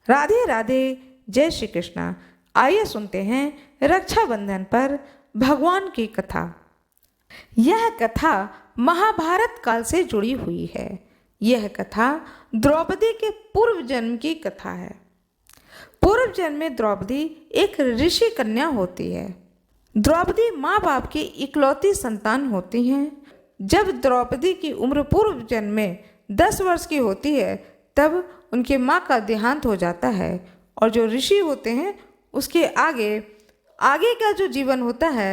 राधे राधे, जय श्री कृष्णा। आइए सुनते हैं रक्षाबंधन पर भगवान की कथा। यह कथा महाभारत काल से जुड़ी हुई है। यह कथा द्रौपदी के पूर्व जन्म की कथा है। पूर्व जन्म में द्रौपदी एक ऋषि कन्या होती है। द्रौपदी माँ बाप की इकलौती संतान होती हैं। जब द्रौपदी की उम्र पूर्व जन्म में 10 वर्ष की होती है तब उनके माँ का देहांत हो जाता है और जो ऋषि होते हैं उसके आगे का जो जीवन होता है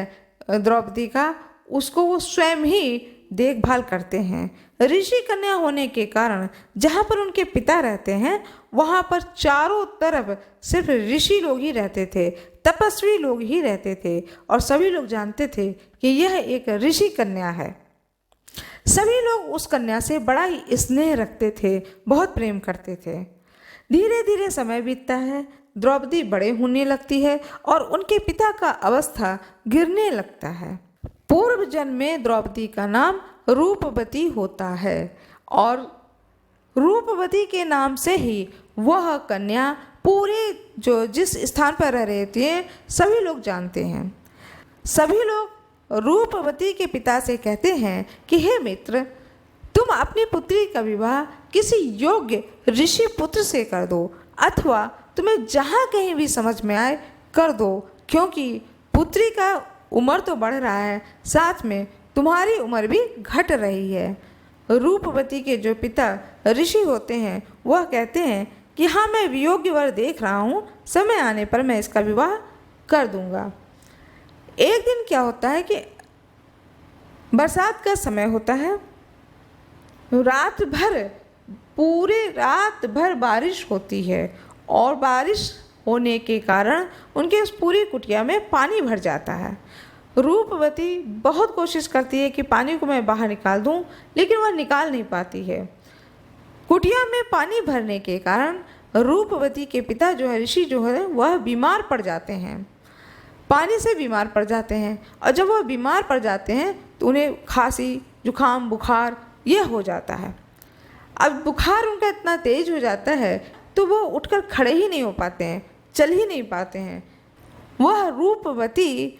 द्रौपदी का, उसको वो स्वयं ही देखभाल करते हैं। ऋषि कन्या होने के कारण जहाँ पर उनके पिता रहते हैं वहाँ पर चारों तरफ सिर्फ ऋषि लोग ही रहते थे, तपस्वी लोग ही रहते थे और सभी लोग जानते थे कि यह एक ऋषि कन्या है। सभी लोग उस कन्या से बड़ा ही स्नेह रखते थे, बहुत प्रेम करते थे। धीरे धीरे समय बीतता है, द्रौपदी बड़े होने लगती है और उनके पिता का अवस्था गिरने लगता है। पूर्व जन्म में द्रौपदी का नाम रूपवती होता है और रूपवती के नाम से ही वह कन्या पूरे जिस स्थान पर रह रहे थे सभी लोग जानते हैं। सभी लोग रूपवती के पिता से कहते हैं कि हे मित्र, तुम अपनी पुत्री का विवाह किसी योग्य ऋषि पुत्र से कर दो अथवा तुम्हें जहाँ कहीं भी समझ में आए कर दो, क्योंकि पुत्री का उम्र तो बढ़ रहा है, साथ में तुम्हारी उम्र भी घट रही है। रूपवती के जो पिता ऋषि होते हैं वह कहते हैं कि हाँ, मैं योग्य वर देख रहा हूँ, समय आने पर मैं इसका विवाह कर दूंगा। एक दिन क्या होता है कि बरसात का समय होता है। पूरे रात भर बारिश होती है और बारिश होने के कारण उनके उस पूरी कुटिया में पानी भर जाता है। रूपवती बहुत कोशिश करती है कि पानी को मैं बाहर निकाल दूं, लेकिन वह निकाल नहीं पाती है। कुटिया में पानी भरने के कारण रूपवती के पिता जो है ऋषि जो है वह बीमार पड़ जाते हैं, पानी से बीमार पड़ जाते हैं। और जब वह बीमार पड़ जाते हैं तो उन्हें खांसी, जुखाम, बुखार यह हो जाता है। अब बुखार उनका इतना तेज हो जाता है तो वो उठकर खड़े ही नहीं हो पाते हैं, चल ही नहीं पाते हैं। वह रूपवती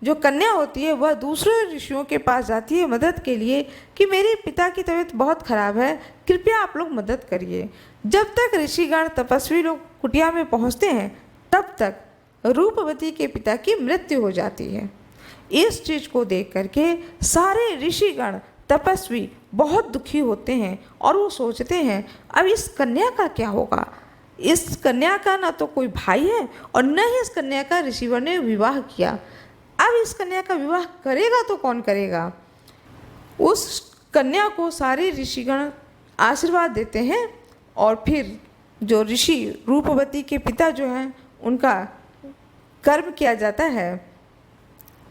जो कन्या होती है वह दूसरे ऋषियों के पास जाती है मदद के लिए कि मेरे पिता की तबीयत बहुत खराब है, कृपया आप लोग मदद करिए। जब तक ऋषिगण तपस्वी लोग कुटिया में पहुंचते हैं तब तक रूपवती के पिता की मृत्यु हो जाती है। इस चीज़ को देख करके सारे ऋषिगण तपस्वी बहुत दुखी होते हैं और वो सोचते हैं अब इस कन्या का क्या होगा। इस कन्या का ना तो कोई भाई है और न ही इस कन्या का ऋषिवर ने विवाह किया। अब इस कन्या का विवाह करेगा तो कौन करेगा। उस कन्या को सारे ऋषिगण आशीर्वाद देते हैं और फिर जो ऋषि रूपवती के पिता जो हैं उनका कर्म किया जाता है।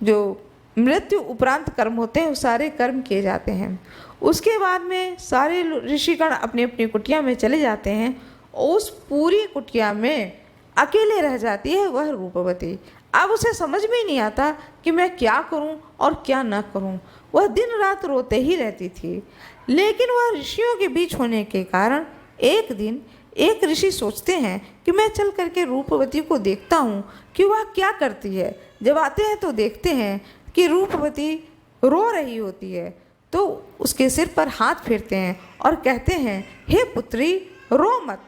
जो मृत्यु उपरांत कर्म होते हैं वो सारे कर्म किए जाते हैं। उसके बाद में सारे ऋषिगण अपनी अपनी कुटिया में चले जाते हैं। उस पूरी कुटिया में अकेले रह जाती है वह रूपवती। अब उसे समझ में ही नहीं आता कि मैं क्या करूं और क्या न करूं। वह दिन रात रोते ही रहती थी, लेकिन वह ऋषियों के बीच होने के कारण एक दिन एक ऋषि सोचते हैं कि मैं चल करके रूपवती को देखता हूँ कि वह क्या करती है। जब आते हैं तो देखते हैं कि रूपवती रो रही होती है, तो उसके सिर पर हाथ फेरते हैं और कहते हैं, हे पुत्री, रो मत,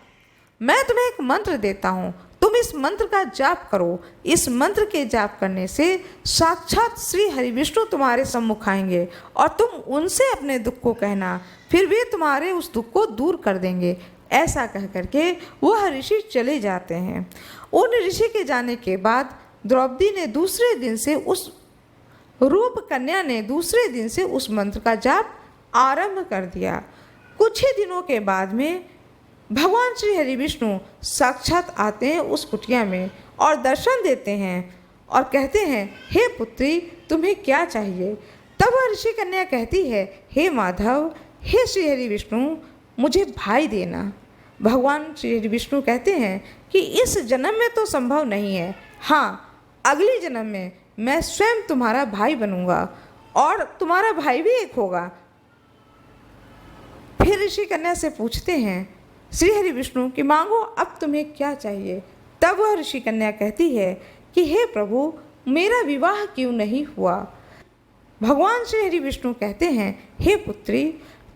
मैं तुम्हें एक मंत्र देता हूँ, तुम इस मंत्र का जाप करो। इस मंत्र के जाप करने से साक्षात श्री हरि विष्णु तुम्हारे सम्मुख आएंगे और तुम उनसे अपने दुख को कहना, फिर वे तुम्हारे उस दुख को दूर कर देंगे। ऐसा कह करके वह ऋषि चले जाते हैं। उन ऋषि के जाने के बाद द्रौपदी ने दूसरे दिन से रूप कन्या ने दूसरे दिन से उस मंत्र का जाप आरंभ कर दिया। कुछ ही दिनों के बाद में भगवान श्री हरि विष्णु साक्षात आते हैं उस कुटिया में और दर्शन देते हैं और कहते हैं, हे पुत्री, तुम्हें क्या चाहिए। तब वह ऋषि कन्या कहती है, हे माधव, हे श्री हरि विष्णु, मुझे भाई देना। भगवान श्री हरि विष्णु कहते हैं कि इस जन्म में तो संभव नहीं है, हाँ, अगली जन्म में मैं स्वयं तुम्हारा भाई बनूंगा और तुम्हारा भाई भी एक होगा। फिर ऋषि कन्या से पूछते हैं, श्री हरि विष्णु कि मांगो अब तुम्हें क्या चाहिए। तब वह ऋषि कन्या कहती है कि हे प्रभु, मेरा विवाह क्यों नहीं हुआ। भगवान श्री हरि विष्णु कहते हैं, हे पुत्री,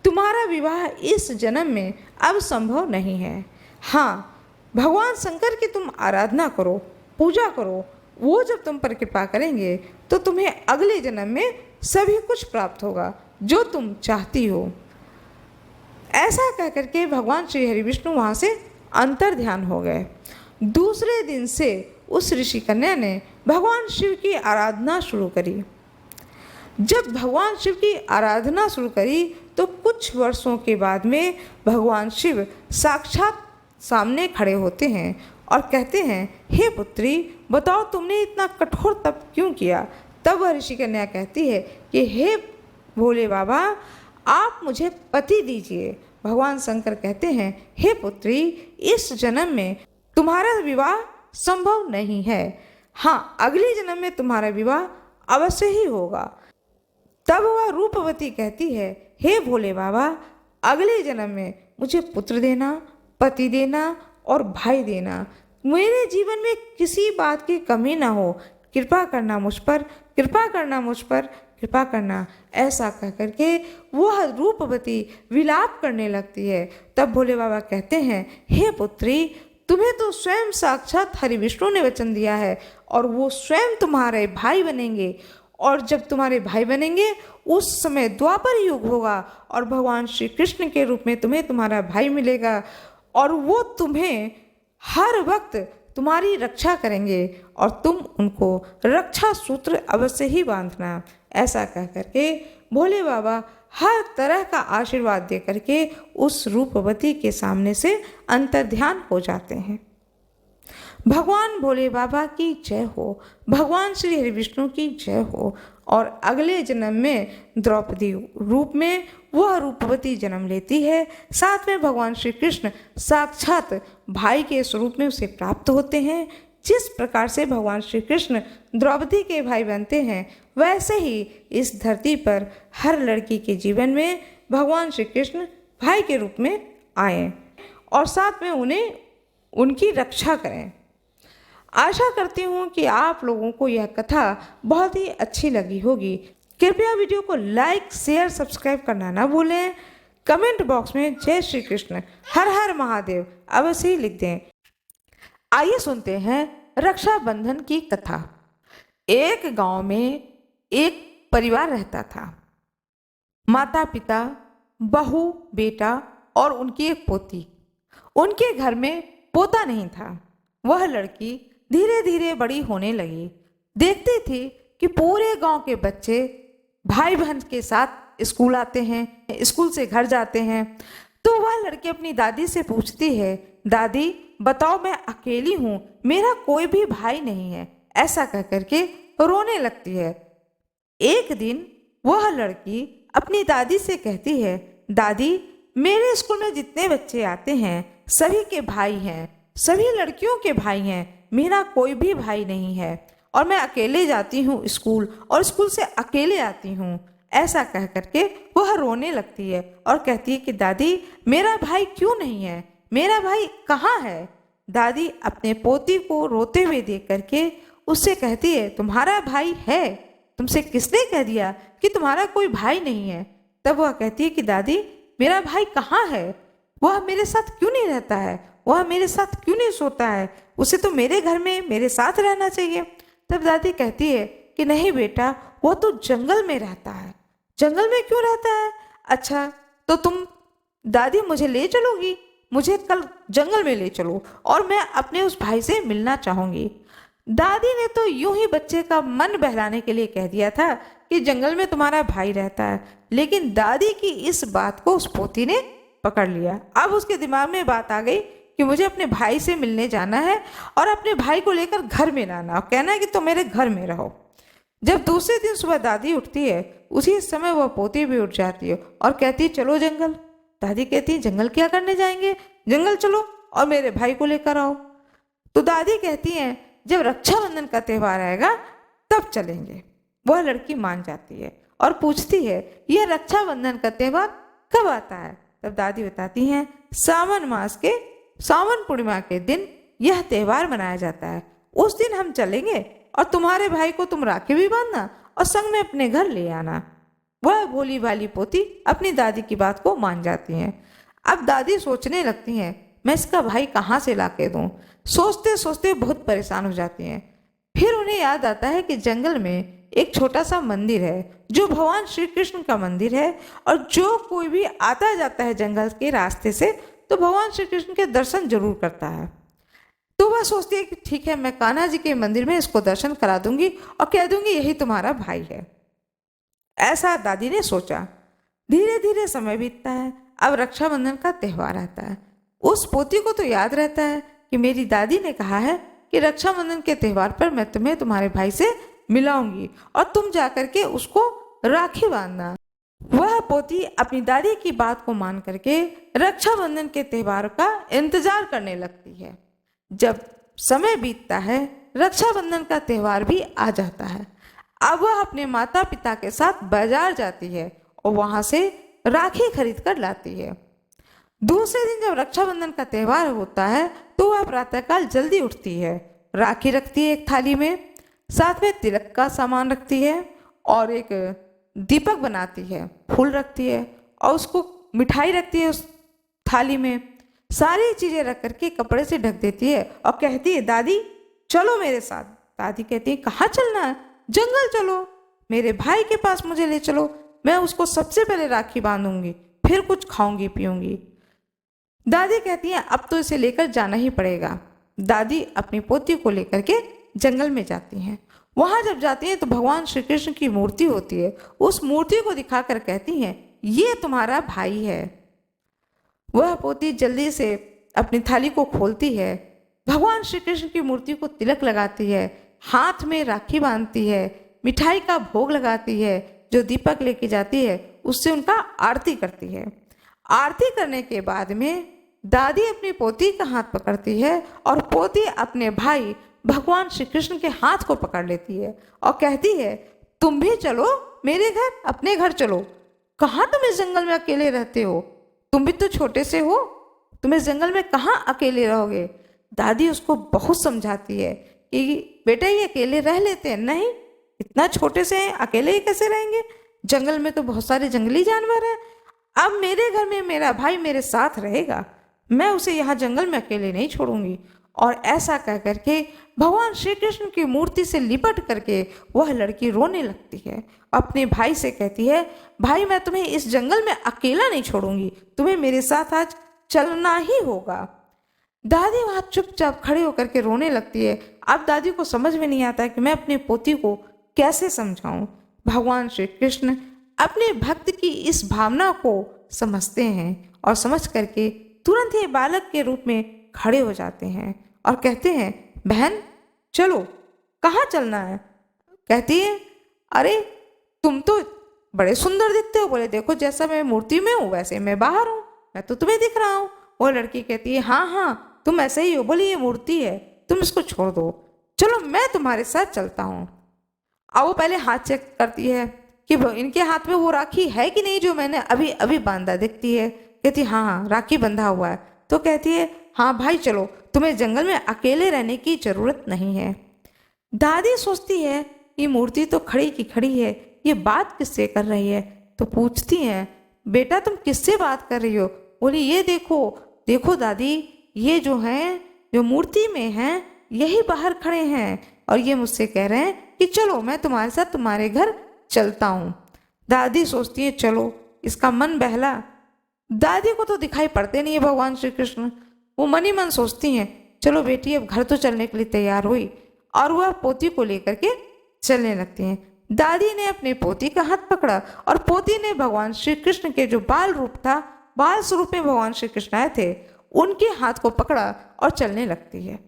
तुम्हारा विवाह इस जन्म में अब संभव नहीं है। हाँ, भगवान शंकर की तुम आराधना करो, पूजा करो। वो जब तुम पर कृपा करेंगे तो तुम्हें अगले जन्म में सभी कुछ प्राप्त होगा जो तुम चाहती हो। ऐसा कह करके भगवान श्री हरि विष्णु वहाँ से अंतर ध्यान हो गए। दूसरे दिन से उस ऋषि कन्या ने भगवान शिव की आराधना शुरू करी। जब भगवान शिव की आराधना शुरू करी तो कुछ वर्षों के बाद में भगवान शिव साक्षात सामने खड़े होते हैं और कहते हैं, हे पुत्री, बताओ तुमने इतना कठोर तप क्यों किया। तब वह ऋषि कन्या कहती है कि हे भोले बाबा, आप मुझे पति दीजिए। भगवान शंकर कहते हैं, हे पुत्री, इस जन्म में तुम्हारा विवाह संभव नहीं है। हाँ, अगले जन्म में तुम्हारा विवाह अवश्य ही होगा। तब वह रूपवती कहती है, हे भोले बाबा, अगले जन्म में मुझे पुत्र देना, पति देना और भाई देना। मेरे जीवन में किसी बात की कमी ना हो। कृपा करना मुझ पर, कृपा करना मुझ पर, कृपा करना। ऐसा कह करके वह रूपवती विलाप करने लगती है। तब भोले बाबा कहते हैं, हे पुत्री, तुम्हें तो स्वयं साक्षात हरि विष्णु ने वचन दिया है और वो स्वयं तुम्हारे भाई बनेंगे। और जब तुम्हारे भाई बनेंगे उस समय द्वापर युग होगा और भगवान श्री कृष्ण के रूप में तुम्हें तुम्हारा भाई मिलेगा और वो तुम्हें हर वक्त तुम्हारी रक्षा करेंगे और तुम उनको रक्षा सूत्र अवश्य ही बांधना। ऐसा कह करके भोले बाबा हर तरह का आशीर्वाद दे करके उस रूपवती के सामने से अंतर्ध्यान हो जाते हैं। भगवान भोले बाबा की जय हो, भगवान श्री हरि विष्णु की जय हो। और अगले जन्म में द्रौपदी रूप में वह रूपवती जन्म लेती है। साथ में भगवान श्री कृष्ण साक्षात भाई के स्वरूप में उसे प्राप्त होते हैं। जिस प्रकार से भगवान श्री कृष्ण द्रौपदी के भाई बनते हैं, वैसे ही इस धरती पर हर लड़की के जीवन में भगवान श्री कृष्ण भाई के रूप में आए और साथ में उन्हें उनकी रक्षा करें। आशा करती हूँ कि आप लोगों को यह कथा बहुत ही अच्छी लगी होगी। कृपया वीडियो को लाइक, शेयर, सब्सक्राइब करना ना भूलें। कमेंट बॉक्स में जय श्री कृष्ण, हर हर महादेव अवश्य ही लिख दें। आइए सुनते हैं रक्षाबंधन की कथा। एक गांव में एक परिवार रहता था। माता पिता, बहू, बेटा और उनकी एक पोती। उनके घर में पोता नहीं था। वह लड़की धीरे धीरे बड़ी होने लगी। देखती थी कि पूरे गांव के बच्चे भाई बहन के साथ स्कूल आते हैं, स्कूल से घर जाते हैं। तो वह लड़की अपनी दादी से पूछती है, दादी बताओ, मैं अकेली हूँ, मेरा कोई भी भाई नहीं है। ऐसा कह करके रोने लगती है। एक दिन वह लड़की अपनी दादी से कहती है, दादी मेरे स्कूल में जितने बच्चे आते हैं सभी के भाई हैं, सभी लड़कियों के भाई हैं, मेरा कोई भी भाई नहीं है और मैं अकेले जाती हूँ स्कूल और स्कूल से अकेले आती हूँ। ऐसा कह करके वह रोने लगती है और कहती है कि दादी मेरा भाई क्यों नहीं है, मेरा भाई कहाँ है। दादी अपने पोती को रोते हुए देख करके उससे कहती है, तुम्हारा भाई है, तुमसे किसने कह दिया कि तुम्हारा कोई भाई नहीं है। तब वह कहती है कि दादी मेरा भाई कहाँ है, वह मेरे साथ क्यों नहीं रहता है, वह मेरे साथ क्यों नहीं सोता है, उसे तो मेरे घर में मेरे साथ रहना चाहिए। तब दादी कहती है कि नहीं बेटा, वो तो जंगल में रहता है। जंगल में क्यों रहता है? अच्छा तो तुम दादी मुझे ले चलोगी, मुझे कल जंगल में ले चलो और मैं अपने उस भाई से मिलना चाहूँगी। दादी ने तो यूं ही बच्चे का मन बहलाने के लिए कह दिया था कि जंगल में तुम्हारा भाई रहता है, लेकिन दादी की इस बात को उस पोती ने पकड़ लिया। अब उसके दिमाग में बात आ गई कि मुझे अपने भाई से मिलने जाना है और अपने भाई को लेकर घर में लाना और कहना है कि तुम मेरे घर में रहो। जब दूसरे दिन सुबह दादी उठती है, उसी समय वह पोती भी उठ जाती है और कहती है चलो जंगल। दादी कहती है जंगल क्या करने जाएंगे, जंगल चलो और मेरे भाई को लेकर आओ। तो दादी कहती है जब रक्षाबंधन का त्यौहार आएगा तब चलेंगे। वह लड़की मान जाती है और पूछती है यह रक्षाबंधन का त्यौहार कब आता है। तब दादी बताती हैं, सावन पूर्णिमा के दिन यह त्योहार मनाया जाता है। उस दिन हम चलेंगे और तुम्हारे भाई को तुम राखी भी बांधना और संग में अपने घर ले आना। वह भोली भाली पोती अपनी दादी की बात को मान जाती हैं। अब दादी सोचने लगती हैं, मैं इसका भाई कहाँ से ला के दूँ। सोचते सोचते बहुत परेशान हो जाती हैं। फिर उन्हें याद आता है कि जंगल में एक छोटा सा मंदिर है जो भगवान श्री कृष्ण का मंदिर है, और जो कोई भी आता जाता है जंगल के रास्ते से तो भगवान श्री कृष्ण के दर्शन जरूर करता है। तो वह सोचती है कि ठीक है, मैं कान्हा जी के मंदिर में इसको दर्शन करा दूंगी और कह दूंगी यही तुम्हारा भाई है। ऐसा दादी ने सोचा। धीरे धीरे समय बीतता है। अब रक्षाबंधन का त्योहार आता है। उस पोती को तो याद रहता है कि मेरी दादी ने कहा है कि रक्षाबंधन के त्योहार पर मैं तुम्हें तुम्हारे भाई से मिलाऊंगी और तुम जाकर के उसको राखी बांधना। वह पोती अपनी दादी की बात को मान करके रक्षाबंधन के त्योहार का इंतजार करने लगती है। जब समय बीतता है, रक्षाबंधन का त्योहार भी आ जाता है। अब वह अपने माता पिता के साथ बाजार जाती है और वहां से राखी खरीद कर लाती है। दूसरे दिन जब रक्षाबंधन का त्योहार होता है तो वह प्रातःकाल जल्दी उठती है, राखी रखती है एक थाली में, साथ में तिलक का सामान रखती है और एक दीपक बनाती है, फूल रखती है और उसको मिठाई रखती है उस थाली में। सारी चीजें रख करके कपड़े से ढक देती है और कहती है, दादी चलो मेरे साथ। दादी कहती है, कहाँ चलना है? जंगल चलो, मेरे भाई के पास मुझे ले चलो, मैं उसको सबसे पहले राखी बांधूंगी, फिर कुछ खाऊंगी पीऊंगी। दादी कहती है, अब तो इसे लेकर जाना ही पड़ेगा। दादी अपनी पोती को लेकर के जंगल में जाती हैं। वहां जब जाती हैं तो भगवान श्री कृष्ण की मूर्ति होती है। उस मूर्ति को दिखाकर कहती हैं, ये तुम्हारा भाई है। वह पोती जल्दी से अपनी थाली को खोलती है, भगवान श्री कृष्ण की मूर्ति को तिलक लगाती है, हाथ में राखी बांधती है, मिठाई का भोग लगाती है, जो दीपक लेके जाती है उससे उनका आरती करती है। आरती करने के बाद में दादी अपनी पोती का हाथ पकड़ती है और पोती अपने भाई भगवान श्री कृष्ण के हाथ को पकड़ लेती है और कहती है, तुम भी चलो मेरे घर, अपने घर चलो। कहाँ तुम इस जंगल में अकेले रहते हो? तुम भी तो छोटे से हो, तुम इस जंगल में कहाँ अकेले रहोगे? दादी उसको बहुत समझाती है कि बेटा ये अकेले रह लेते हैं, नहीं इतना छोटे से हैं, अकेले ही कैसे रहेंगे? जंगल में तो बहुत सारे जंगली जानवर हैं। अब मेरे घर में मेरा भाई मेरे साथ रहेगा, मैं उसे यहाँ जंगल में अकेले नहीं छोड़ूंगी। और ऐसा कह करके भगवान श्री कृष्ण की मूर्ति से लिपट करके वह लड़की रोने लगती है, अपने भाई से कहती है, भाई मैं तुम्हें इस जंगल में अकेला नहीं छोड़ूंगी, तुम्हें मेरे साथ आज चलना ही होगा। दादी वहां चुपचाप खड़े होकर के रोने लगती है। अब दादी को समझ में नहीं आता है कि मैं अपनी पोती को कैसे समझाऊं। भगवान श्री कृष्ण अपने भक्त की इस भावना को समझते हैं और समझ करके तुरंत ही बालक के रूप में खड़े हो जाते हैं और कहते हैं, बहन चलो, कहाँ चलना है? कहती है, अरे तुम तो बड़े सुंदर दिखते हो। बोले, देखो जैसा मैं मूर्ति में हूँ वैसे मैं बाहर हूँ, मैं तो तुम्हें दिख रहा हूँ। वो लड़की कहती है, हाँ हाँ तुम ऐसे ही हो। बोली, ये मूर्ति है, तुम इसको छोड़ दो, चलो मैं तुम्हारे साथ चलता हूँ। अब वो पहले हाथ चेक करती है कि इनके हाथ में वो राखी है कि नहीं जो मैंने अभी अभी बांधा। दिखती है, कहती हाँ हाँ राखी बंधा हुआ है। तो कहती है, हाँ भाई चलो, तुम्हें जंगल में अकेले रहने की जरूरत नहीं है। दादी सोचती है ये मूर्ति तो खड़ी की खड़ी है, ये बात किससे कर रही है? तो पूछती है, बेटा तुम किससे बात कर रही हो? बोली, ये देखो देखो दादी, ये जो हैं जो मूर्ति में हैं यही बाहर खड़े हैं और ये मुझसे कह रहे हैं कि चलो मैं तुम्हारे साथ तुम्हारे घर चलता हूँ। दादी सोचती है, चलो इसका मन बहला। दादी को तो दिखाई पड़ते नहीं है भगवान श्री कृष्ण। वो मन ही मन सोचती हैं, चलो बेटी अब घर तो चलने के लिए तैयार हुई और वह पोती को लेकर के चलने लगती हैं। दादी ने अपने पोती का हाथ पकड़ा और पोती ने भगवान श्री कृष्ण के जो बाल रूप था, बाल स्वरूप में भगवान श्री कृष्ण आए थे, उनके हाथ को पकड़ा और चलने लगती है।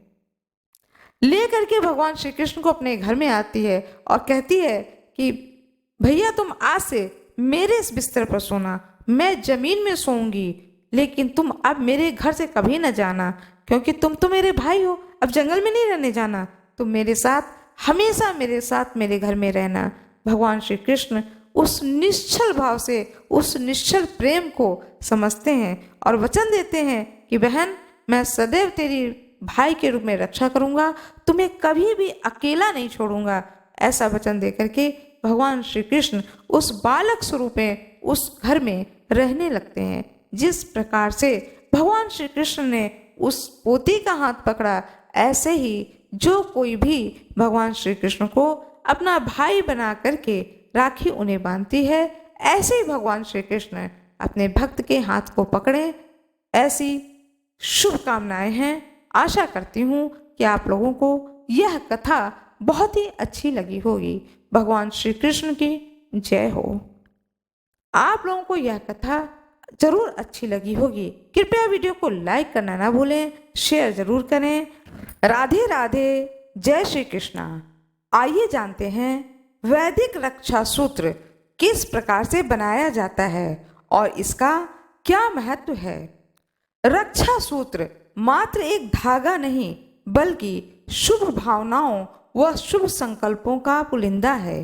ले करके भगवान श्री कृष्ण को अपने घर में आती है और कहती है कि भैया तुम आज से मेरे इस बिस्तर पर सोना, मैं जमीन में सोऊंगी, लेकिन तुम अब मेरे घर से कभी न जाना, क्योंकि तुम तो मेरे भाई हो, अब जंगल में नहीं रहने जाना, तुम मेरे साथ हमेशा मेरे साथ मेरे घर में रहना। भगवान श्री कृष्ण उस निश्चल भाव से, उस निश्चल प्रेम को समझते हैं और वचन देते हैं कि बहन, मैं सदैव तेरी भाई के रूप में रक्षा करूंगा, तुम्हें कभी भी अकेला नहीं छोड़ूंगा। ऐसा वचन देकर के भगवान श्री कृष्ण उस बालक स्वरूप में उस घर में रहने लगते हैं। जिस प्रकार से भगवान श्री कृष्ण ने उस पोती का हाथ पकड़ा, ऐसे ही जो कोई भी भगवान श्री कृष्ण को अपना भाई बना करके राखी उन्हें बांधती है, ऐसे ही भगवान श्री कृष्ण अपने भक्त के हाथ को पकड़े। ऐसी शुभकामनाएं हैं। आशा करती हूँ कि आप लोगों को यह कथा बहुत ही अच्छी लगी होगी। भगवान श्री कृष्ण की जय हो। आप लोगों को यह कथा जरूर अच्छी लगी होगी। कृपया वीडियो को लाइक करना ना भूलें, शेयर जरूर करें। राधे राधे, जय श्री कृष्णा। आइए जानते हैं वैदिक रक्षा सूत्र किस प्रकार से बनाया जाता है और इसका क्या महत्व है। रक्षा सूत्र मात्र एक धागा नहीं, बल्कि शुभ भावनाओं व शुभ संकल्पों का पुलिंदा है।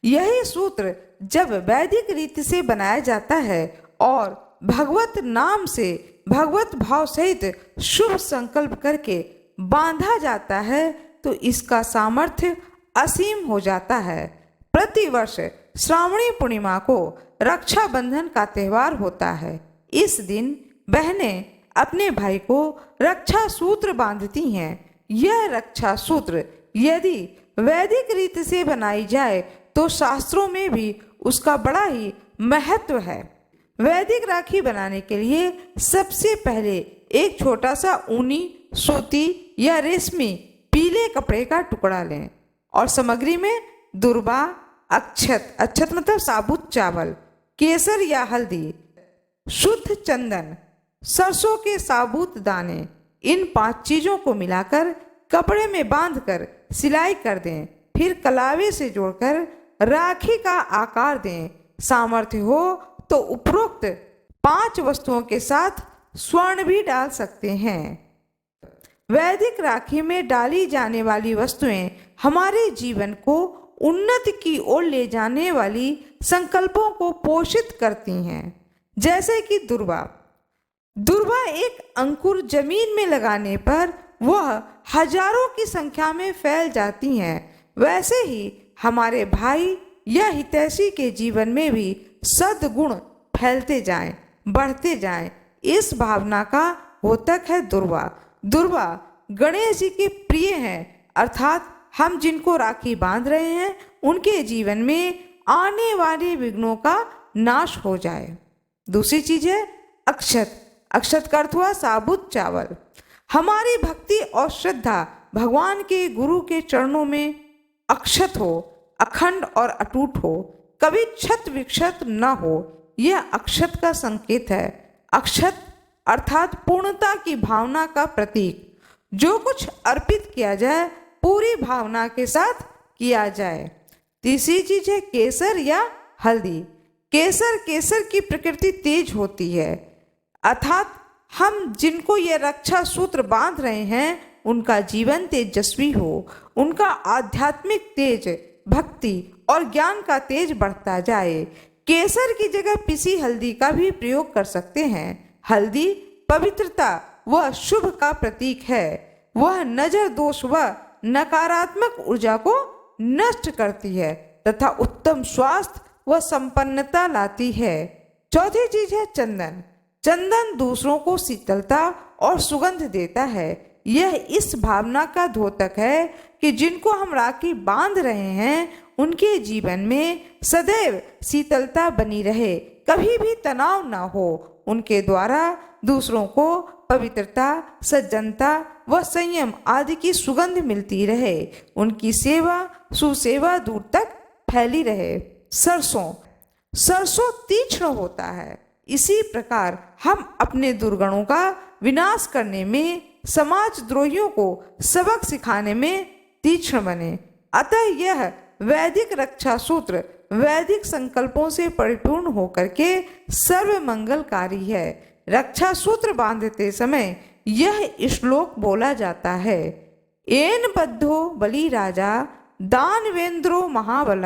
यही सूत्र जब वैदिक रीति से बनाया जाता है और भगवत नाम से भगवत भाव सहित शुभ संकल्प करके बांधा जाता है, तो इसका सामर्थ्य असीम हो जाता है। प्रतिवर्ष श्रावणी पूर्णिमा को रक्षाबंधन का त्योहार होता है। इस दिन बहनें अपने भाई को रक्षा सूत्र बांधती हैं। यह रक्षा सूत्र यदि वैदिक रीति से बनाई जाए तो शास्त्रों में भी उसका बड़ा ही महत्व है। वैदिक राखी बनाने के लिए सबसे पहले एक छोटा सा ऊनी, सूती या रेशमी पीले कपड़े का टुकड़ा लें और सामग्री में दुर्वा, अक्षत, अक्षत मतलब साबुत चावल, केसर या हल्दी, शुद्ध चंदन, सरसों के साबुत दाने, इन 5 चीजों को मिलाकर कपड़े में बांधकर सिलाई कर दें। फिर कलावे से जोड़कर राखी का आकार दें। सामर्थ्य हो तो उपरोक्त 5 वस्तुओं के साथ स्वर्ण भी डाल सकते हैं। वैदिक राखी में डाली जाने वाली वस्तुएं हमारे जीवन को उन्नति की ओर ले जाने वाली संकल्पों को पोषित करती हैं। जैसे कि दुर्वा। दुर्वा एक अंकुर जमीन में लगाने पर वह हजारों की संख्या में फैल जाती हैं। वैसे ही हमारे भाई या हितैषी के जीवन में भी सद्गुण फैलते जाएं, बढ़ते जाएं, इस भावना का द्योतक है दुर्वा। दुर्वा गणेश जी के प्रिय हैं, अर्थात हम जिनको राखी बांध रहे हैं उनके जीवन में आने वाले विघ्नों का नाश हो जाए। दूसरी चीज है अक्षत। अक्षत का अर्थ हुआ साबुत चावल। हमारी भक्ति और श्रद्धा भगवान के गुरु के चरणों में अक्षत हो, अखंड और अटूट हो, कभी क्षत विक्षत न हो, यह अक्षत का संकेत है। अक्षत अर्थात पूर्णता की भावना का प्रतीक। जो कुछ अर्पित किया जाए पूरी भावना के साथ किया जाए। तीसरी चीज है केसर या हल्दी। केसर की प्रकृति तेज होती है, अर्थात हम जिनको ये रक्षा सूत्र बांध रहे हैं उनका जीवन तेजस्वी हो, उनका आध्यात्मिक तेज, भक्ति और ज्ञान का तेज बढ़ता जाए। केसर की जगह पिसी हल्दी का भी प्रयोग कर सकते हैं। हल्दी पवित्रता व शुभ का प्रतीक है। वह नजर दोष व नकारात्मक ऊर्जा को नष्ट करती है तथा उत्तम स्वास्थ्य व संपन्नता लाती है। चौथी चीज है चंदन। चंदन दूसरों को शीतलता और सुगंध देता है। यह इस भावना का द्योतक है कि जिनको हम राखी बांध रहे हैं उनके जीवन में सदैव शीतलता बनी रहे, कभी भी तनाव ना हो। उनके द्वारा दूसरों को पवित्रता, सज्जनता व संयम आदि की सुगंध मिलती रहे। उनकी सेवा सुसेवा दूर तक फैली रहे। सरसों तीक्ष्ण होता है। इसी प्रकार हम अपने दुर्गुणों का विनाश करने में, समाज द्रोहियों को सबक सिखाने में तीक्ष्ण बने। अतः यह वैदिक रक्षा सूत्र वैदिक संकल्पों से परिपूर्ण होकर के सर्व मंगलकारी है। रक्षा सूत्र बांधते समय यह श्लोक बोला जाता है। एन बद्धो बलि राजा दानवेंद्रो महाबल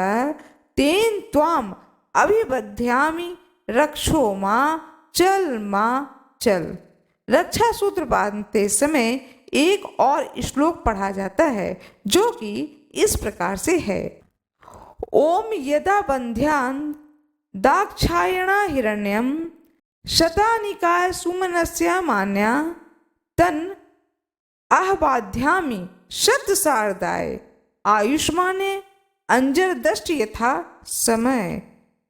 तेन त्वाम अभिबध्यामि रक्षो माँ चल माँ चल। रक्षा सूत्र बांधते समय एक और श्लोक पढ़ा जाता है जो कि इस प्रकार से है। ओम यदा बंध्यान दाक्षायणा हिरण्यम शतानिकाय सुमनस्य मान्या तन आहबाध्यामि शतसारदाय आयुष्माने अंजर दष्ट यथा समय।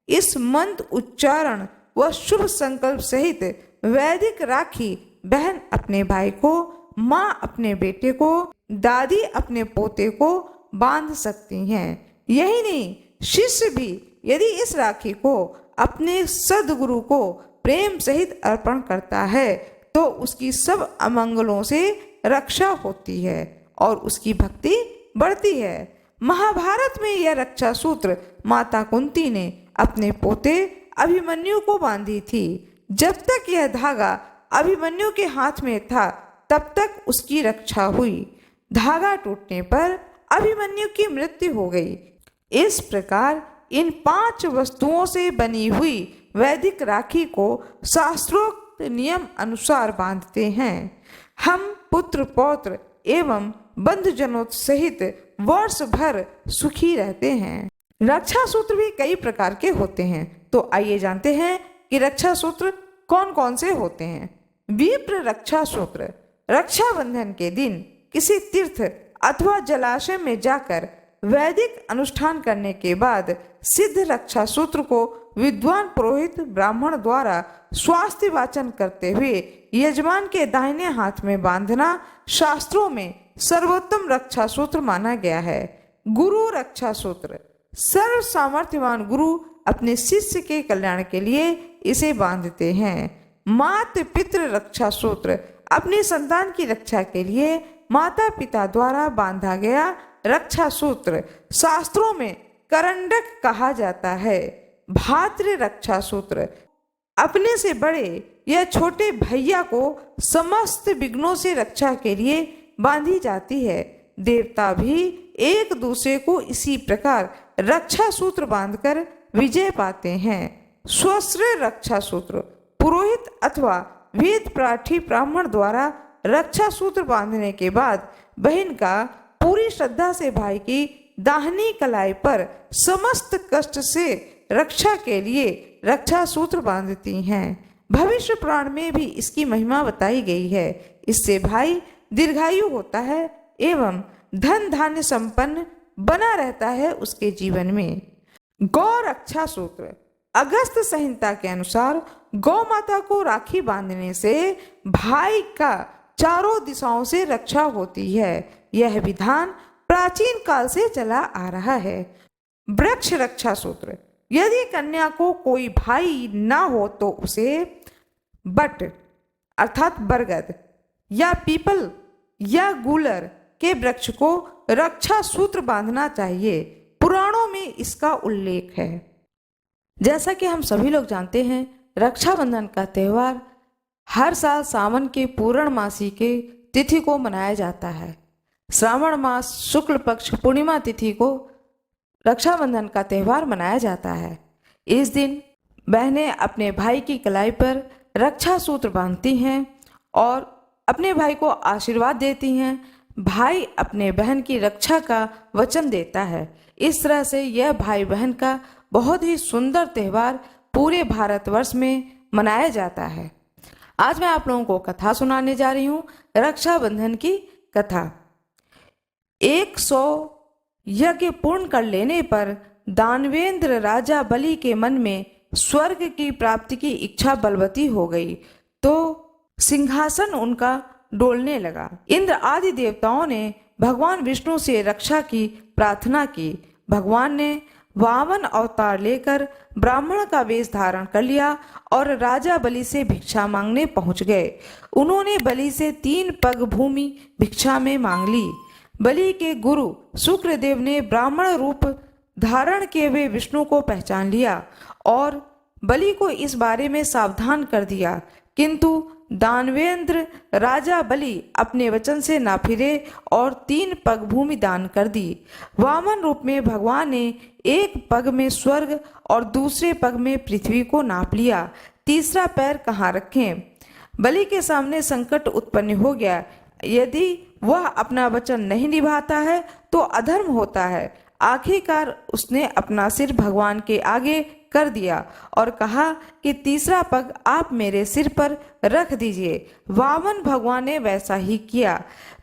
इस मंत्र उच्चारण व शुभ संकल्प सहित वैदिक राखी बहन अपने भाई को, माँ अपने बेटे को, दादी अपने पोते को बांध सकती हैं। यही नहीं, शिष्य भी यदि इस राखी को अपने सद्गुरु को प्रेम सहित अर्पण करता है तो उसकी सब अमंगलों से रक्षा होती है और उसकी भक्ति बढ़ती है। महाभारत में यह रक्षा सूत्र माता कुंती ने अपने पोते अभिमन्यु को बांधी थी। जब तक यह धागा अभिमन्यु के हाथ में था तब तक उसकी रक्षा हुई। धागा टूटने पर अभिमन्यु की मृत्यु हो गई। इस प्रकार इन 5 वस्तुओं से बनी हुई वैदिक राखी को शास्त्रोक्त नियम अनुसार बांधते हैं। हम पुत्र पौत्र एवं बंधुजनों सहित वर्ष भर सुखी रहते हैं। रक्षा सूत्र भी कई प्रकार के होते हैं, तो आइए जानते हैं कि रक्षा सूत्र कौन कौन से होते हैं। विप्र रक्षा सूत्र, रक्षाबंधन के दिन किसी तीर्थ अथवा जलाशय में जाकर वैदिक अनुष्ठान करने के बाद सिद्ध रक्षा सूत्र को विद्वान पुरोहित ब्राह्मण द्वारा स्वास्थ्य वाचन करते हुए यजमान के दाहिने हाथ में बांधना शास्त्रों में सर्वोत्तम रक्षा सूत्र माना गया है। गुरु रक्षा सूत्र, सर्व सामर्थ्यवान गुरु अपने शिष्य के कल्याण के लिए इसे बांधते हैं। मातृ पितृ रक्षा सूत्र, अपनी संतान की रक्षा के लिए माता पिता द्वारा बांधा गया रक्षा सूत्र शास्त्रों में करंडक कहा जाता है। भातृ रक्षा सूत्र, अपने से बड़े या छोटे भैया को समस्त विघ्नों से रक्षा के लिए बांधी जाती है। देवता भी एक दूसरे को इसी प्रकार रक्षा सूत्र बांधकर विजय पाते हैं। स्वश्रय रक्षा सूत्र, पुरोहित अथवा वेद पाठी ब्राह्मण द्वारा रक्षा सूत्र बांधने के बाद बहन का पूरी श्रद्धा से भाई की दाहिनी कलाई पर समस्त कष्ट से रक्षा के लिए रक्षा सूत्र बांधती हैं। भविष्य पुराण में भी इसकी महिमा बताई गई है। इससे भाई दीर्घायु होता है एवं धन धान्य संपन्न बना रहता है उसके जीवन में। गौ रक्षा सूत्र, अगस्त संहिता के अनुसार गौ माता को राखी बांधने से भाई का चारों दिशाओं से रक्षा होती है। यह विधान प्राचीन काल से चला आ रहा है। वृक्ष रक्षा सूत्र, यदि कन्या को कोई भाई ना हो तो उसे बट अर्थात बरगद या पीपल या गूलर के वृक्ष को रक्षा सूत्र बांधना चाहिए। पुराणों में इसका उल्लेख है। जैसा कि हम सभी लोग जानते हैं, रक्षाबंधन का त्यौहार हर साल सावन के पूर्णमासी के तिथि को मनाया जाता है। श्रावण मास शुक्ल पक्ष पूर्णिमा तिथि को रक्षाबंधन का त्यौहार मनाया जाता है। इस दिन बहनें अपने भाई की कलाई पर रक्षा सूत्र बांधती हैं और अपने भाई को आशीर्वाद देती हैं। भाई अपने बहन की रक्षा का वचन देता है। इस तरह से यह भाई बहन का बहुत ही सुंदर त्यौहार पूरे भारतवर्ष में मनाया जाता है। आज मैं आप लोगों को कथा सुनाने जा रही हूँ, रक्षाबंधन की कथा। 100 यज्ञ पूर्ण कर लेने पर दानवेंद्र राजा बलि के मन में स्वर्ग की प्राप्ति की इच्छा बलवती हो गई तो सिंहासन उनका डोलने लगा। इंद्र आदि देवताओं ने भगवान विष्णु से रक्षा की प्रार्थना की। भगवान ने वामन अवतार लेकर ब्राह्मण का वेश धारण कर लिया और राजा बलि से भिक्षा मांगने पहुंच गए। उन्होंने बलि से 3 पग भूमि भिक्षा में मांग ली। बलि के गुरु शुक्रदेव ने ब्राह्मण रूप धारण किए हुए विष्णु को पहचान लिया और बलि को इस बारे में सावधान कर दिया, किंतु दानवेंद्र राजा बलि अपने वचन से ना फिरे और 3 पग भूमि दान कर दी। वामन रूप में भगवान ने एक पग में स्वर्ग और दूसरे पग में पृथ्वी को नाप लिया। तीसरा पैर कहाँ रखें? बलि के सामने संकट उत्पन्न हो गया। यदि वह अपना वचन नहीं निभाता है तो अधर्म होता है। आखिरकार उसने अपना सिर भगवान के आगे कर दिया और कहा कि तीसरा पग आप मेरे सिर पर रख दीजिए। वामन भगवान ने वैसा ही किया।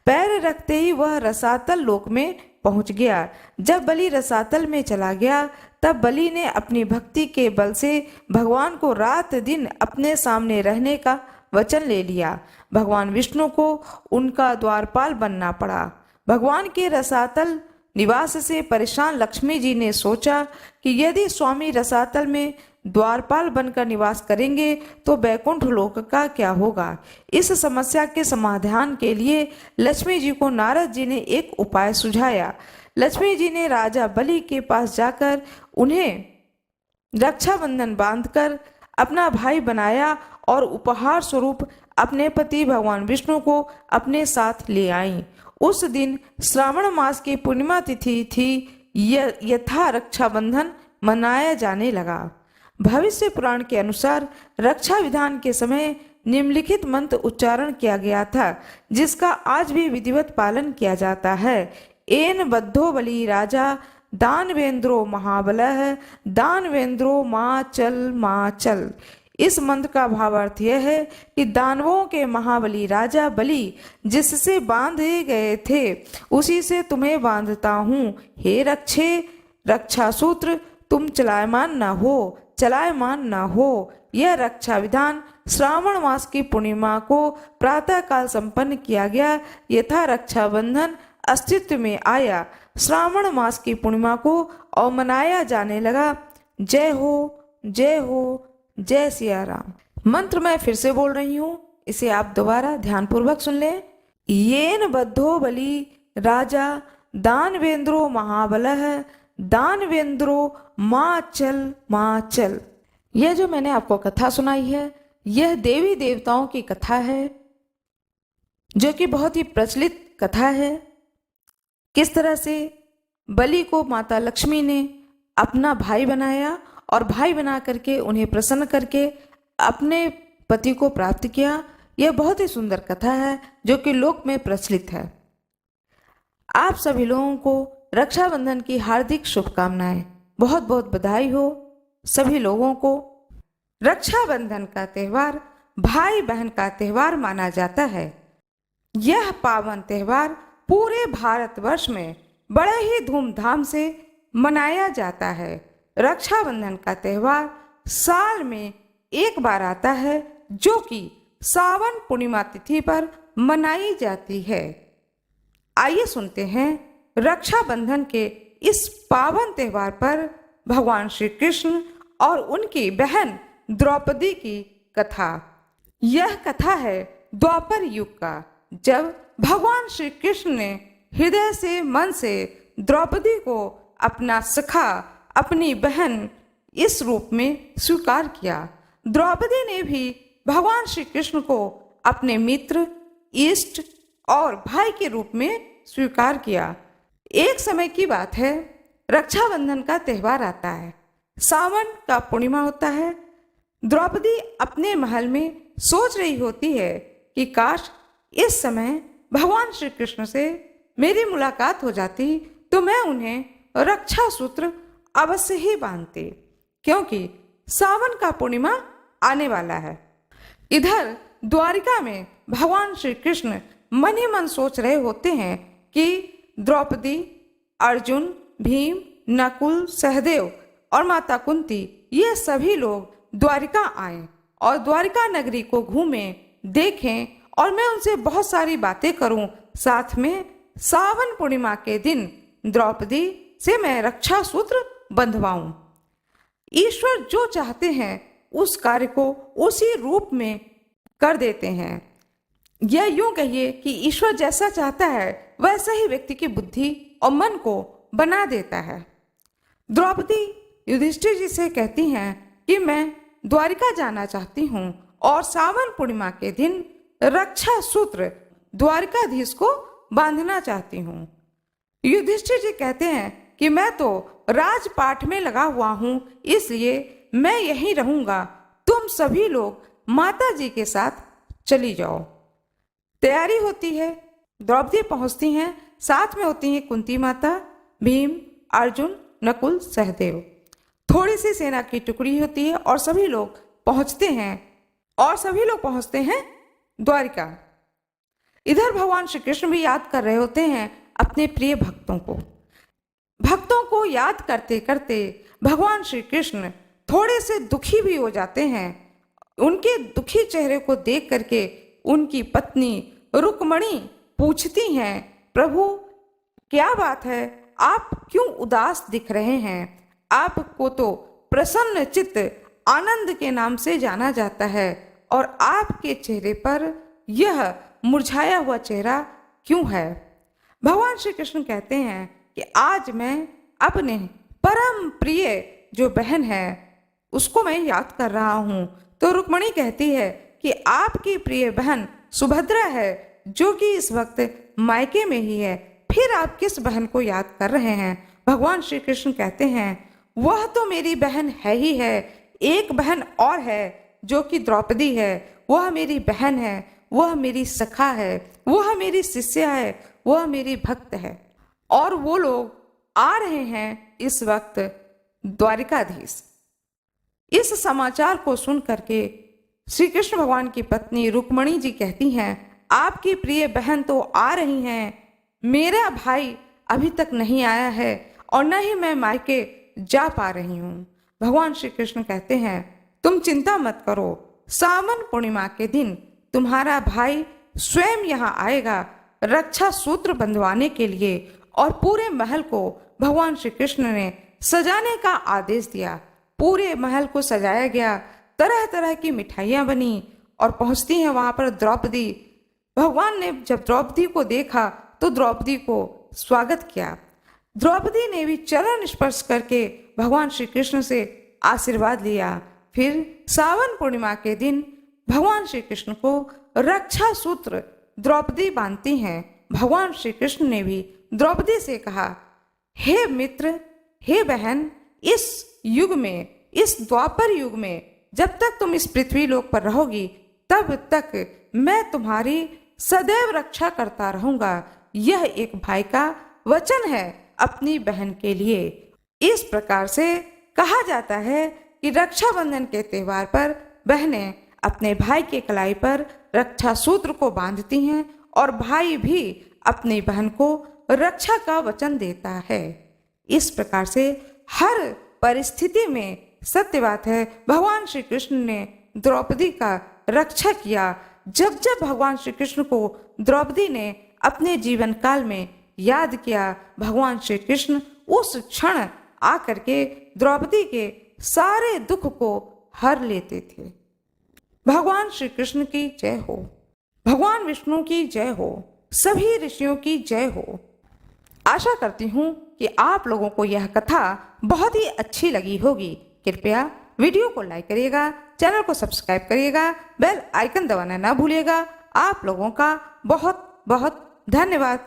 पैर रखते ही वह रसातल लोक में पहुंच गया। जब बलि रसातल में चला गया तब बलि ने अपनी भक्ति के बल से भगवान को रात दिन अपने सामने रहने का वचन ले लिया। भगवान विष्णु को उनका द्वारपाल बनना पड़ा। भगवान के रसातल निवास से परेशान लक्ष्मी जी ने सोचा कि यदि स्वामी रसातल में द्वारपाल बनकर निवास करेंगे तो बैकुंठ लोक का क्या होगा। इस समस्या के समाधान के लिए लक्ष्मी जी को नारद जी ने एक उपाय सुझाया। लक्ष्मी जी ने राजा बलि के पास जाकर उन्हें रक्षाबंधन बांधकर अपना भाई बनाया और उपहार स्वरूप अपने पति भगवान विष्णु को अपने साथ ले आईं। उस दिन श्रावण मास की पूर्णिमा तिथि थी। यथा रक्षाबंधन मनाया जाने लगा। भविष्य पुराण के अनुसार रक्षा विधान के समय निम्नलिखित मंत्र उच्चारण किया गया था, जिसका आज भी विधिवत पालन किया जाता है। एन बद्धो बलि राजा दानवेंद्रो महाबलः दानवेंद्रो मां चल। इस मंत्र का भावार्थ यह है कि दानवों के महाबली राजा बलि जिससे बांधे गए थे उसी से तुम्हें बांधता हूँ। हे रक्षे रक्षा सूत्र तुम चलायमान न हो। यह रक्षा विधान श्रावण मास की पूर्णिमा को प्रातः काल संपन्न किया गया। यथा रक्षाबंधन अस्तित्व में आया, श्रावण मास की पूर्णिमा को और मनाया जाने लगा। जय हो जय सिया राम। मंत्र मैं फिर से बोल रही हूँ, इसे आप दोबारा ध्यानपूर्वक सुन लें। येन बद्धो बलि राजा दानवेंद्रो महाबलः दानवेंद्रो मां चल। यह जो मैंने आपको कथा सुनाई है, यह देवी देवताओं की कथा है, जो कि बहुत ही प्रचलित कथा है। किस तरह से बलि को माता लक्ष्मी ने अपना भाई बनाया और भाई बना करके उन्हें प्रसन्न करके अपने पति को प्राप्त किया। यह बहुत ही सुंदर कथा है जो कि लोक में प्रचलित है। आप सभी लोगों को रक्षाबंधन की हार्दिक शुभकामनाएं। बहुत बहुत बधाई हो सभी लोगों को। रक्षाबंधन का त्यौहार भाई बहन का त्यौहार माना जाता है। यह पावन त्यौहार पूरे भारतवर्ष में बड़े ही धूमधाम से मनाया जाता है। रक्षाबंधन का त्यौहार साल में एक बार आता है, जो कि सावन पूर्णिमा तिथि पर मनाई जाती है। आइए सुनते हैं रक्षाबंधन के इस पावन त्यौहार पर भगवान श्री कृष्ण और उनकी बहन द्रौपदी की कथा। यह कथा है द्वापर युग का, जब भगवान श्री कृष्ण ने हृदय से मन से द्रौपदी को अपना सखा अपनी बहन इस रूप में स्वीकार किया। द्रौपदी ने भी भगवान श्री कृष्ण को अपने मित्र, इष्ट और भाई के रूप में स्वीकार किया। एक समय की बात है, रक्षाबंधन का त्यौहार आता है। सावन का पूर्णिमा होता है। द्रौपदी अपने महल में सोच रही होती है कि काश इस समय भगवान श्री कृष्ण से मेरी मुलाकात हो जाती तो मैं उन्हें रक्षा सूत्र अवश्य ही बांधती, क्योंकि सावन का पूर्णिमा आने वाला है। इधर द्वारिका में भगवान श्री कृष्ण मन ही मन सोच रहे होते हैं कि द्रौपदी, अर्जुन, भीम, नकुल, सहदेव और माता कुंती ये सभी लोग द्वारिका आएं और द्वारिका नगरी को घूमें, देखें और मैं उनसे बहुत सारी बातें करूं। साथ में सावन पूर्णिमा के दिन द्रौपदी से मैं रक्षा सूत्र बंधवाऊं। ईश्वर जो चाहते हैं उस कार्य को उसी रूप में कर देते हैं। यह यूं कहिए कि ईश्वर जैसा चाहता है वैसा ही व्यक्ति की बुद्धि और मन को बना देता है। द्रौपदी युधिष्ठिर जी से कहती हैं कि मैं द्वारिका जाना चाहती हूँ और सावन पूर्णिमा के दिन रक्षा सूत्र द्वारिकाधीश को बांधना चाहती हूँ। युधिष्ठिर जी कहते हैं कि मैं तो राजपाठ में लगा हुआ हूँ, इसलिए मैं यहीं रहूंगा। तुम सभी लोग माता जी के साथ चली जाओ। तैयारी होती है, द्रौपदी पहुंचती हैं, साथ में होती हैं कुंती माता, भीम, अर्जुन, नकुल, सहदेव। थोड़ी सी सेना की टुकड़ी होती है और सभी लोग पहुंचते हैं द्वारिका। इधर भगवान श्री कृष्ण भी याद कर रहे होते हैं अपने प्रिय भक्तों को याद करते करते भगवान श्री कृष्ण थोड़े से दुखी भी हो जाते हैं। उनके दुखी चेहरे को देख करके उनकी पत्नी रुक्मणी पूछती हैं, प्रभु क्या बात है, आप क्यों उदास दिख रहे हैं? आपको तो प्रसन्न चित्त आनंद के नाम से जाना जाता है और आपके चेहरे पर यह मुरझाया हुआ चेहरा क्यों है? भगवान श्री कृष्ण कहते हैं कि आज मैं अपने परम प्रिय जो बहन है उसको मैं याद कर रहा हूँ। तो रुक्मणी कहती है कि आपकी प्रिय बहन सुभद्रा है जो कि इस वक्त मायके में ही है, फिर आप किस बहन को याद कर रहे हैं? भगवान श्री कृष्ण कहते हैं वह तो मेरी बहन है ही है, एक बहन और है जो कि द्रौपदी है। वह मेरी बहन है, वह मेरी सखा है, वह मेरी शिष्या है, वह मेरी भक्त है और वो लोग आ रहे हैं इस वक्त द्वारिकाधीश। इस समाचार को सुन करके श्री कृष्ण भगवान की पत्नी रुक्मणी जी कहती हैं, आपकी प्रिय बहन तो आ रही हैं, मेरा भाई अभी तक नहीं आया है और न ही मैं मायके जा पा रही हूँ। भगवान श्री कृष्ण कहते हैं तुम चिंता मत करो, सावन पूर्णिमा के दिन तुम्हारा भाई स्वयं यहाँ आएगा रक्षा सूत्र बंधवाने के लिए। और पूरे महल को भगवान श्री कृष्ण ने सजाने का आदेश दिया। पूरे महल को सजाया गया, तरह तरह की मिठाइयाँ बनी और पहुँचती हैं वहाँ पर द्रौपदी। भगवान ने जब द्रौपदी को देखा तो द्रौपदी को स्वागत किया। द्रौपदी ने भी चरण स्पर्श करके भगवान श्री कृष्ण से आशीर्वाद लिया। फिर सावन पूर्णिमा के दिन भगवान श्री कृष्ण को रक्षा सूत्र द्रौपदी बांधती हैं। भगवान श्री कृष्ण ने भी द्रौपदी से कहा, हे मित्र, हे बहन, इस युग में, इस द्वापर युग में जब तक तुम इस पृथ्वी लोक पर रहोगी तब तक मैं तुम्हारी सदैव रक्षा करता रहूंगा। यह एक भाई का वचन है अपनी बहन के लिए। इस प्रकार से कहा जाता है कि रक्षाबंधन के त्योहार पर बहनें अपने भाई के कलाई पर रक्षा सूत्र को बांधती हैं और भाई भी अपनी बहन को रक्षा का वचन देता है। इस प्रकार से हर परिस्थिति में सत्य बात है, भगवान श्री कृष्ण ने द्रौपदी का रक्षा किया। जब जब भगवान श्री कृष्ण को द्रौपदी ने अपने जीवन काल में याद किया, भगवान श्री कृष्ण उस क्षण आकर के द्रौपदी के सारे दुख को हर लेते थे। भगवान श्री कृष्ण की जय हो, भगवान विष्णु की जय हो, सभी ऋषियों की जय हो। आशा करती हूँ कि आप लोगों को यह कथा बहुत ही अच्छी लगी होगी। कृपया वीडियो को लाइक करिएगा, चैनल को सब्सक्राइब करिएगा, बेल आइकन दबाना ना भूलिएगा। आप लोगों का बहुत बहुत धन्यवाद।